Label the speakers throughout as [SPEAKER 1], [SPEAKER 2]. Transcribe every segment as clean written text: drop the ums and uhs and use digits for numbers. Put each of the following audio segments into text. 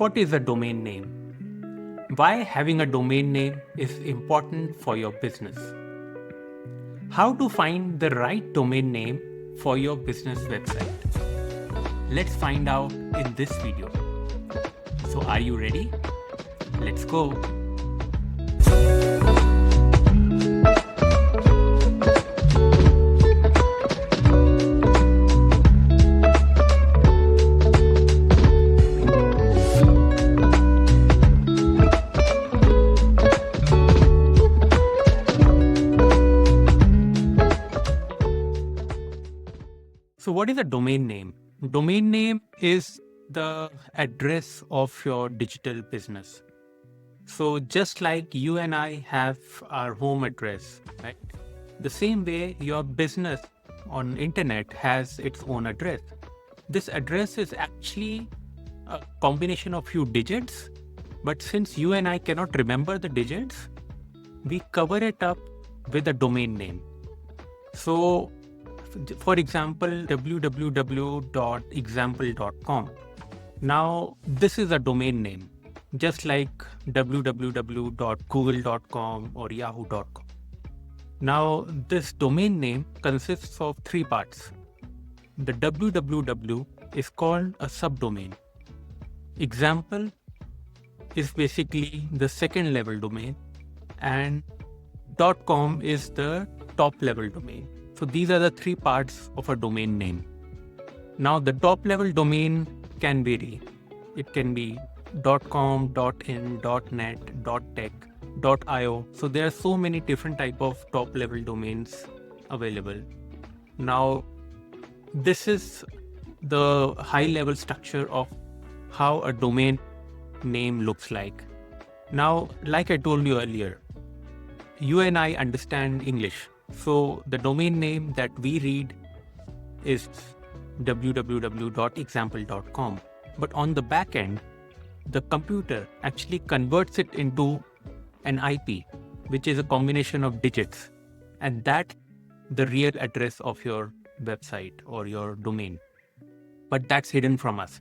[SPEAKER 1] What is a domain name? Why having a domain name is important for your business? How to find the right domain name for your business website? Let's find out in this video. So are you ready? Let's go. So what is a domain name? Domain name is the address of your digital business. So just like you and I have our home address, right? The same way your business on internet has its own address. This address is actually a combination of few digits, but since you and I cannot remember the digits, we cover it up with a domain name. So for example, www.example.com. Now, this is a domain name, just like www.google.com or yahoo.com. Now, this domain name consists of three parts. The www is called a subdomain. Example is basically the second level domain, and .com is the top level domain. So these are the three parts of a domain name. Now the top level domain can vary. It can be .com, .in, .net, .tech, .io. So there are so many different type of top level domains available. Now this is the high level structure of how a domain name looks like. Now, like I told you earlier, you and I understand English. So the domain name that we read is www.example.com. But on the back end, the computer actually converts it into an IP, which is a combination of digits. And that's the real address of your website or your domain. But that's hidden from us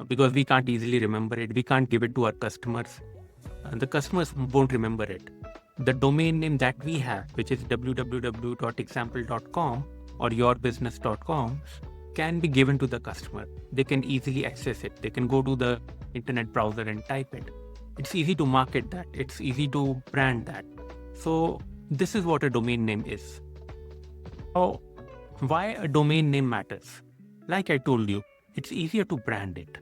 [SPEAKER 1] because we can't easily remember it. We can't give it to our customers. The customers won't remember it. The domain name that we have, which is www.example.com or yourbusiness.com, can be given to the customer. They can easily access it. They can go to the internet browser and type it. It's easy to market that. It's easy to brand that. So this is what a domain name is. Now, why a domain name matters? Like I told you, it's easier to brand it.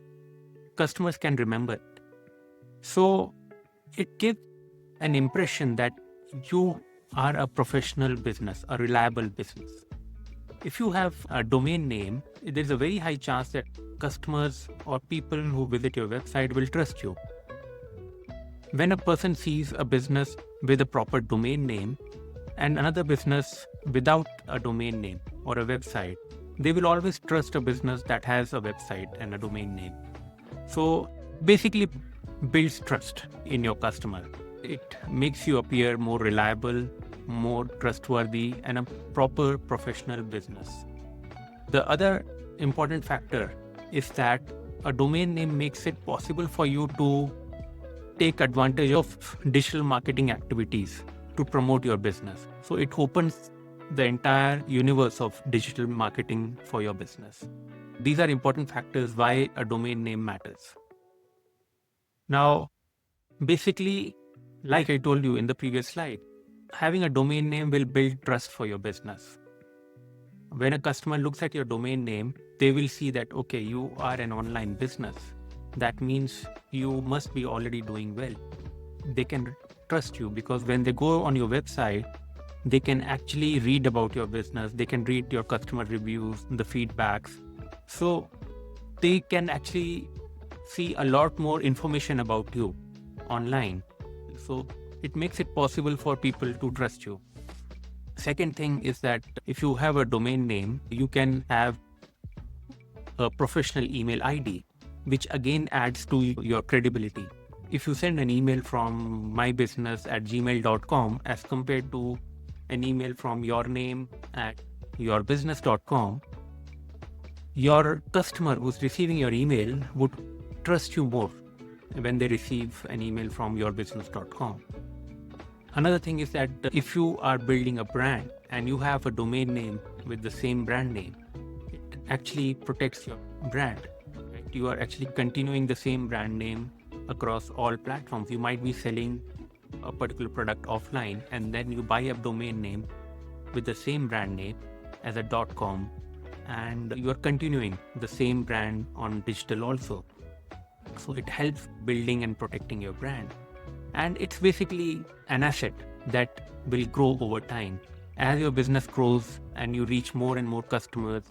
[SPEAKER 1] Customers can remember it. So it gives an impression that you are a professional business, a reliable business. If you have a domain name, there's a very high chance that customers or people who visit your website will trust you. When a person sees a business with a proper domain name and another business without a domain name or a website, they will always trust a business that has a website and a domain name. So basically builds trust in your customer. It makes you appear more reliable, more trustworthy, and a proper professional business. The other important factor is that a domain name makes it possible for you to take advantage of digital marketing activities to promote your business. So it opens the entire universe of digital marketing for your business. These are important factors why a domain name matters. Now, basically, like I told you in the previous slide, having a domain name will build trust for your business. When a customer looks at your domain name, they will see that, okay, you are an online business. That means you must be already doing well. They can trust you because when they go on your website, they can actually read about your business. They can read your customer reviews, the feedbacks. So they can actually see a lot more information about you online. So it makes it possible for people to trust you. Second thing is that if you have a domain name, you can have a professional email ID, which again adds to your credibility. If you send an email from mybusiness@gmail.com as compared to an email from your name at yourbusiness.com, your customer who's receiving your email would trust you more when they receive an email from yourbusiness.com. Another thing is that if you are building a brand and you have a domain name with the same brand name, it actually protects your brand. Right? You are actually continuing the same brand name across all platforms. You might be selling a particular product offline, and then you buy a domain name with the same brand name as a .com, and you are continuing the same brand on digital also. So it helps building and protecting your brand. And it's basically an asset that will grow over time. As your business grows and you reach more and more customers,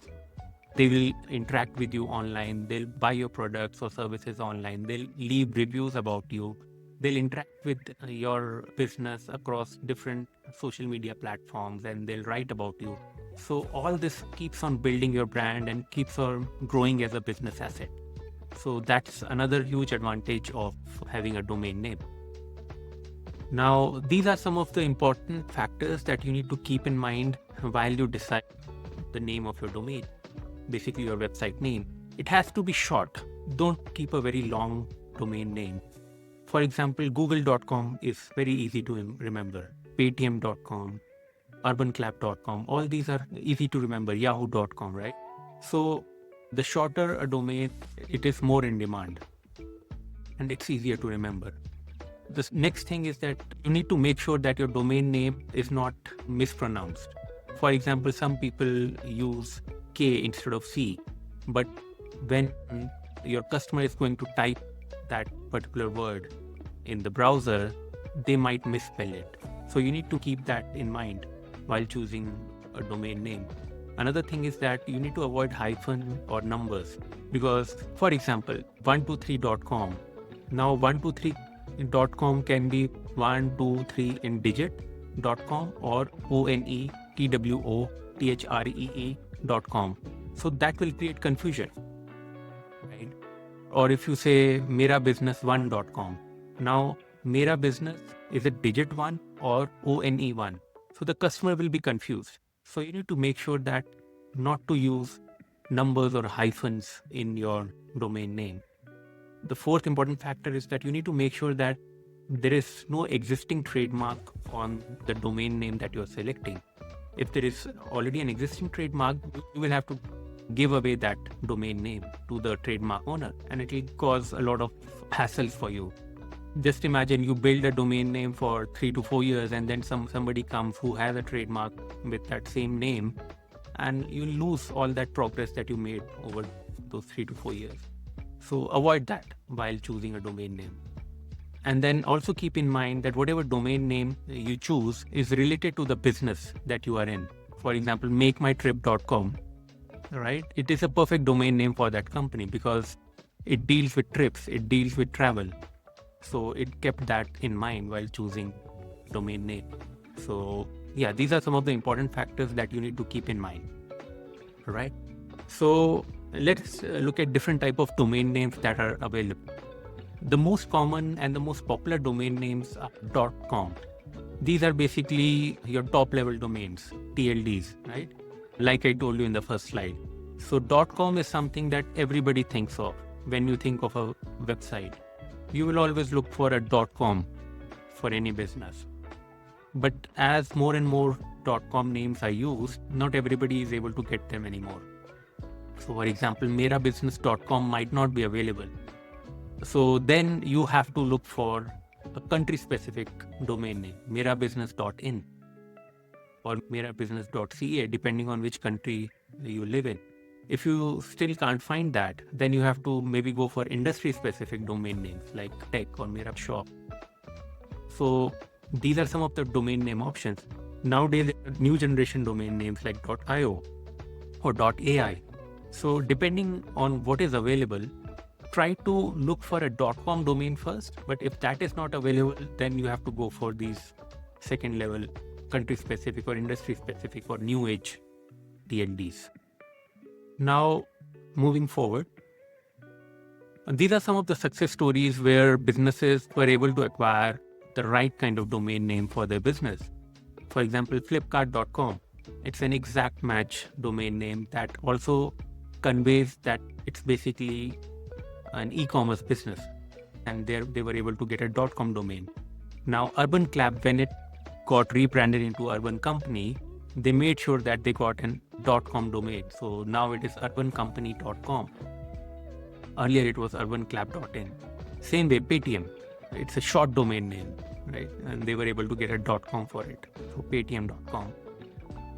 [SPEAKER 1] they will interact with you online, they'll buy your products or services online, they'll leave reviews about you, they'll interact with your business across different social media platforms, and they'll write about you. So all this keeps on building your brand and keeps on growing as a business asset. So that's another huge advantage of having a domain name. Now, these are some of the important factors that you need to keep in mind while you decide the name of your domain, basically your website name. It has to be short. Don't keep a very long domain name. For example, google.com is very easy to remember. Paytm.com, urbanclap.com, all these are easy to remember. Yahoo.com, right? So the shorter a domain, it is more in demand and it's easier to remember. The next thing is that you need to make sure that your domain name is not mispronounced. For example, some people use K instead of C, but when your customer is going to type that particular word in the browser, they might misspell it. So you need to keep that in mind while choosing a domain name. Another thing is that you need to avoid hyphen or numbers, because, for example, 123.com. Now 123.com can be 123 in digit.com or ONETWOTHREE.com. So that will create confusion, right? Or if you say merabusiness1.com, now Mera Business, is it digit 1 or ONE1? So the customer will be confused. So you need to make sure that not to use numbers or hyphens in your domain name. The fourth important factor is that you need to make sure that there is no existing trademark on the domain name that you're selecting. If there is already an existing trademark, you will have to give away that domain name to the trademark owner, and it will cause a lot of hassles for you. Just imagine you build a domain name for 3 to 4 years, and then somebody comes who has a trademark with that same name, and you lose all that progress that you made over those 3 to 4 years. So avoid that while choosing a domain name. And then also keep in mind that whatever domain name you choose is related to the business that you are in. For example, makemytrip.com, right? It is a perfect domain name for that company because it deals with trips, it deals with travel. So it kept that in mind while choosing domain name. So yeah, these are some of the important factors that you need to keep in mind, right? So let's look at different type of domain names that are available. The most common and the most popular domain names are .com. These are basically your top level domains, TLDs, right? Like I told you in the first slide. So .com is something that everybody thinks of when you think of a website. You will always look for a .com for any business. But as more and more .com names are used, not everybody is able to get them anymore. So for example, merabusiness.com might not be available. So then you have to look for a country-specific domain name, merabusiness.in or merabusiness.ca, depending on which country you live in. If you still can't find that, then you have to maybe go for industry-specific domain names like tech or Mera Shop. So these are some of the domain name options. Nowadays, there are new generation domain names like .io or .ai. So depending on what is available, try to look for a .com domain first. But if that is not available, then you have to go for these second level country-specific or industry-specific or new age TLDs. Now, moving forward, these are some of the success stories where businesses were able to acquire the right kind of domain name for their business. For example, Flipkart.com. It's an exact match domain name that also conveys that it's basically an e-commerce business. and they were able to get a .com domain. Now, Urban Clap, when it got rebranded into Urban Company, they made sure that they got an .com domain. So now it is urbancompany.com. Earlier it was urbanclap.in. Same way, Paytm, it's a short domain name, right? And they were able to get a .com for it. So paytm.com.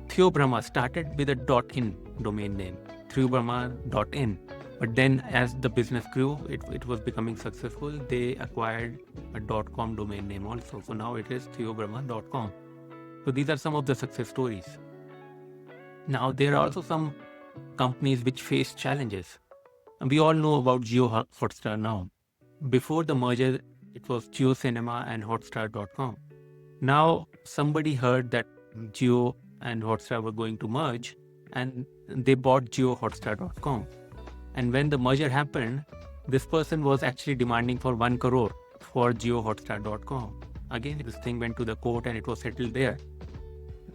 [SPEAKER 1] Theobroma started with a .in domain name, theobroma.in. But then as the business grew, it was becoming successful. They acquired a .com domain name also. So now it is theobroma.com. So these are some of the success stories. Now there are also some companies which face challenges. And we all know about Jio Hotstar now. Before the merger, it was Jio Cinema and Hotstar.com. Now somebody heard that Jio and Hotstar were going to merge, and they bought JioHotstar.com. And when the merger happened, this person was actually demanding for 1 crore for JioHotstar.com. Again, this thing went to the court and it was settled there.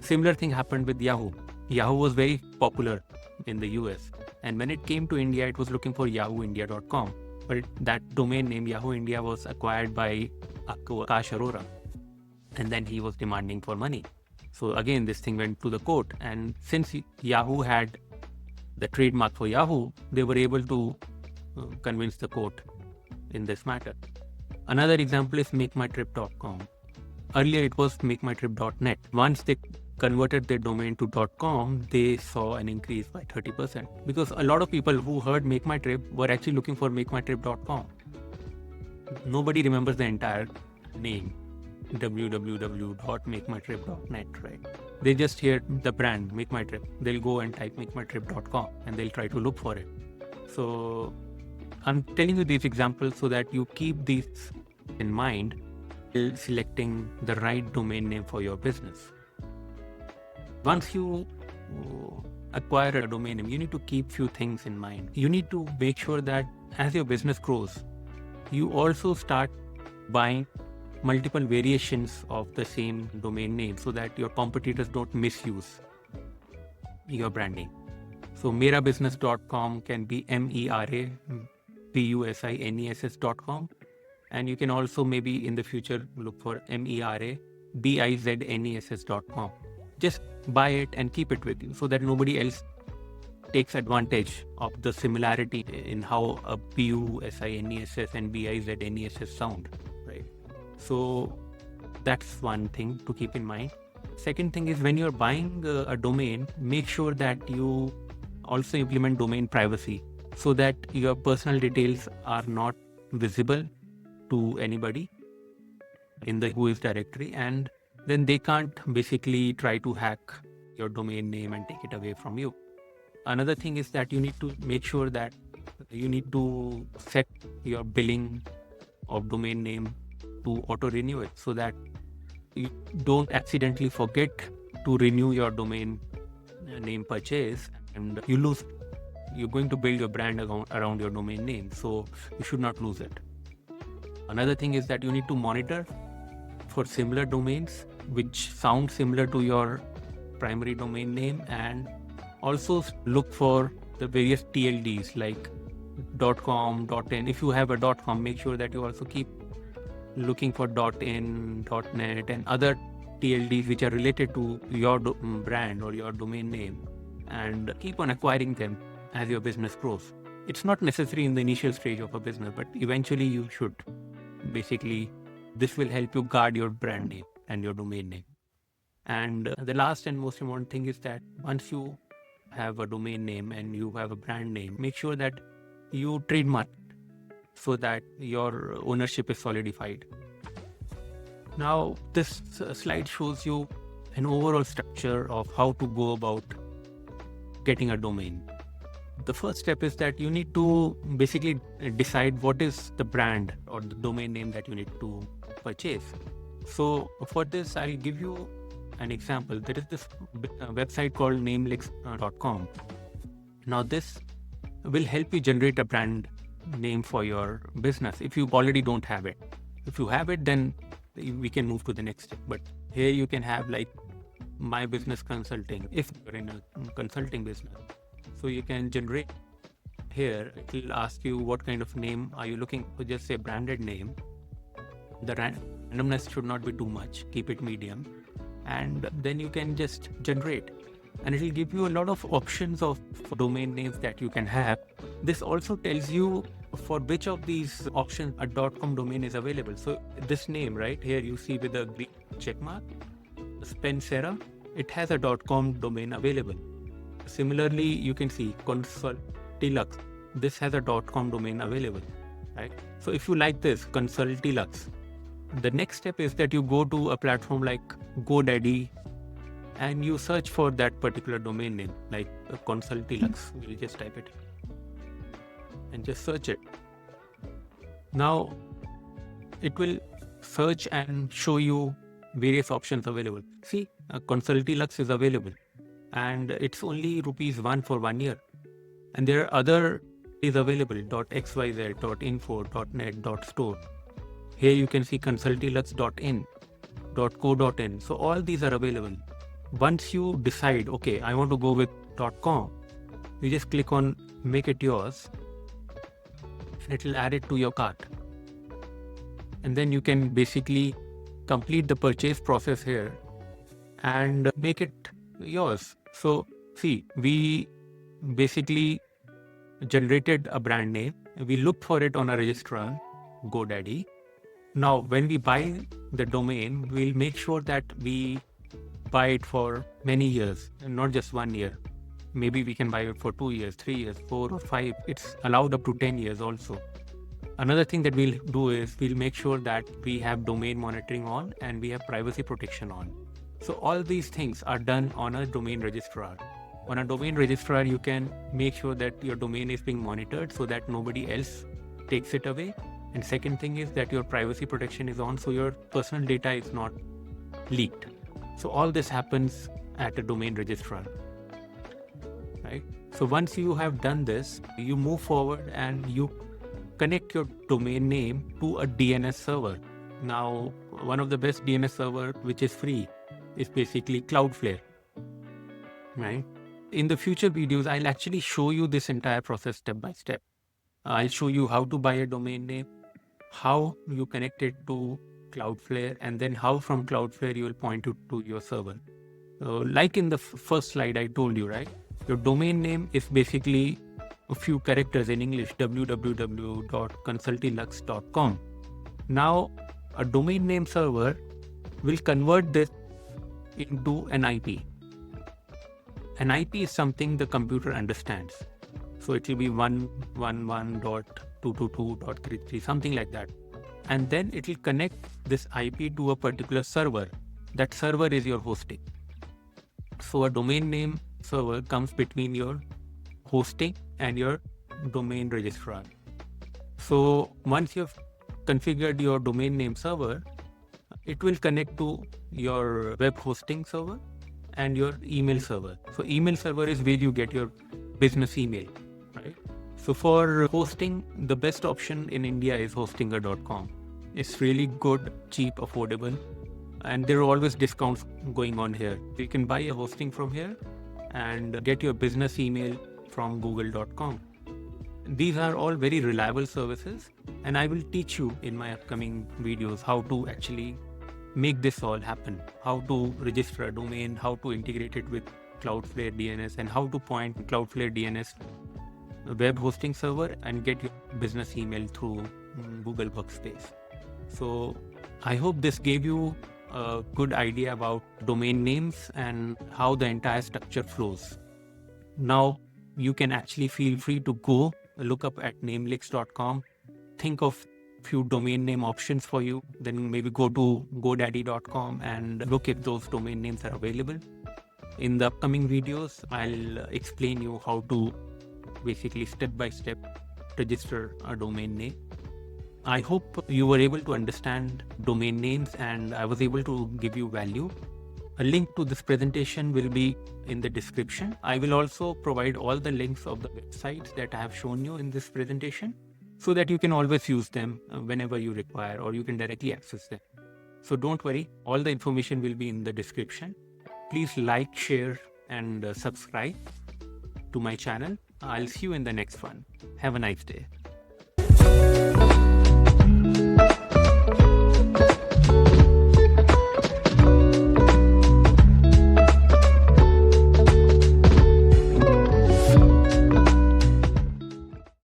[SPEAKER 1] Similar thing happened with Yahoo. Yahoo was very popular in the US. And when it came to India, it was looking for yahooindia.com. But that domain name, Yahoo India, was acquired by Akash Arora. And then he was demanding for money. So again, this thing went to the court. And since Yahoo had the trademark for Yahoo, they were able to convince the court in this matter. Another example is MakeMyTrip.com. Earlier it was MakeMyTrip.net. Once they converted their domain to .com, they saw an increase by 30%, because a lot of people who heard MakeMyTrip were actually looking for MakeMyTrip.com. Nobody remembers the entire name, www.makemytrip.net, right? They just hear the brand MakeMyTrip. They'll go and type MakeMyTrip.com and they'll try to look for it. So I'm telling you these examples so that you keep these in mind while selecting the right domain name for your business. Once you acquire a domain name, you need to keep few things in mind. You need to make sure that as your business grows, you also start buying multiple variations of the same domain name so that your competitors don't misuse your branding. So merabusiness.com can be MERABUSINESS.com, and you can also maybe in the future look for MERABIZNESS.com. Just buy it and keep it with you so that nobody else takes advantage of the similarity in how a BUSINESS and BIZNESS sound, right? So that's one thing to keep in mind. Second thing is, when you're buying a domain, make sure that you also implement domain privacy so that your personal details are not visible to anybody in the whois directory, and then they can't basically try to hack your domain name and take it away from you. Another thing is that you need to make sure that you need to set your billing of domain name to auto renew it so that you don't accidentally forget to renew your domain name purchase and you lose. You're going to build your brand around your domain name, so you should not lose it. Another thing is that you need to monitor for similar domains which sound similar to your primary domain name, and also look for the various TLDs like .com, .in. If you have a .com, make sure that you also keep looking for .in, .net and other TLDs which are related to your brand or your domain name, and keep on acquiring them as your business grows. It's not necessary in the initial stage of a business, but eventually you should. Basically, this will help you guard your brand name and your domain name. And the last and most important thing is that once you have a domain name and you have a brand name, make sure that you trademark so that your ownership is solidified. Now, this slide shows you an overall structure of how to go about getting a domain. The first step is that you need to basically decide what is the brand or the domain name that you need to purchase. So for this, I'll give you an example. There is this website called Namelix.com. Now this will help you generate a brand name for your business if you already don't have it. If you have it, then we can move to the next step. But here you can have like My Business Consulting if you're in a consulting business. So you can generate here it will ask you what kind of name are you looking for. Just say branded name. The randomness should not be too much, keep it medium, and then you can just generate, and it will give you a lot of options of domain names that you can have. This also tells you for which of these options a .com domain is available. So this name right here you see with the green check mark, Spencera, it has a .com domain available. Similarly, you can see Consultilux, this has a .com domain available, right? So if you like this Consultilux, the next step is that you go to a platform like Godaddy and you search for that particular domain name, like Consultilux. We'll just type it and just search it. Now it will search and show you various options available. See, Consultilux is available and it's only ₹1 for 1 year. And there are other is available .xyz, .info, .net, .store. Here you can see consultilux.in, .co.in. So all these are available. Once you decide, okay, I want to go with .com, you just click on make it yours and it will add it to your cart. And then you can basically complete the purchase process here and make it yours. So see, we basically generated a brand name. We looked for it on a registrar, GoDaddy. Now, when we buy the domain, we'll make sure that we buy it for many years and not just 1 year. Maybe we can buy it for 2 years, 3 years, 4 or 5. It's allowed up to 10 years also. Another thing that we'll do is we'll make sure that we have domain monitoring on and we have privacy protection on. So all these things are done on a domain registrar. On a domain registrar, you can make sure that your domain is being monitored so that nobody else takes it away. And second thing is that your privacy protection is on, so your personal data is not leaked. So all this happens at a domain registrar, right? So once you have done this, you move forward and you connect your domain name to a DNS server. Now, one of the best DNS server which is free is basically Cloudflare, right? In the future videos, I'll actually show you this entire process step by step. I'll show you how to buy a domain name, how you connect it to Cloudflare, and then how from Cloudflare you will point it to your server. Like in the first slide I told you, right? Your domain name is basically a few characters in English, www.consultilux.com. Now, a domain name server will convert this into an IP. An IP is something the computer understands. So it will be 111.222.33, something like that. And then it will connect this IP to a particular server. That server is your hosting. So a domain name server comes between your hosting and your domain registrar. So once you've configured your domain name server, it will connect to your web hosting server and your email server. So email server is where you get your business email, right? So for hosting, the best option in India is hostinger.com. It's really good, cheap, affordable, and there are always discounts going on here. You can buy a hosting from here and get your business email from google.com. These are all very reliable services, and I will teach you in my upcoming videos how to actually make this all happen, how to register a domain, how to integrate it with Cloudflare DNS, and how to point Cloudflare DNS web hosting server and get your business email through Google Workspace. So I hope this gave you a good idea about domain names and how the entire structure flows. Now you can actually feel free to go look up at namelix.com, think of few domain name options for you, then maybe go to godaddy.com and look if those domain names are available. In the upcoming videos, I'll explain you how to basically step by step register a domain name. I hope you were able to understand domain names and I was able to give you value. A link to this presentation will be in the description. I will also provide all the links of the websites that I have shown you in this presentation so that you can always use them whenever you require, or you can directly access them. So don't worry, all the information will be in the description. Please like, share and subscribe to my channel. I'll see you in the next one. Have a nice day.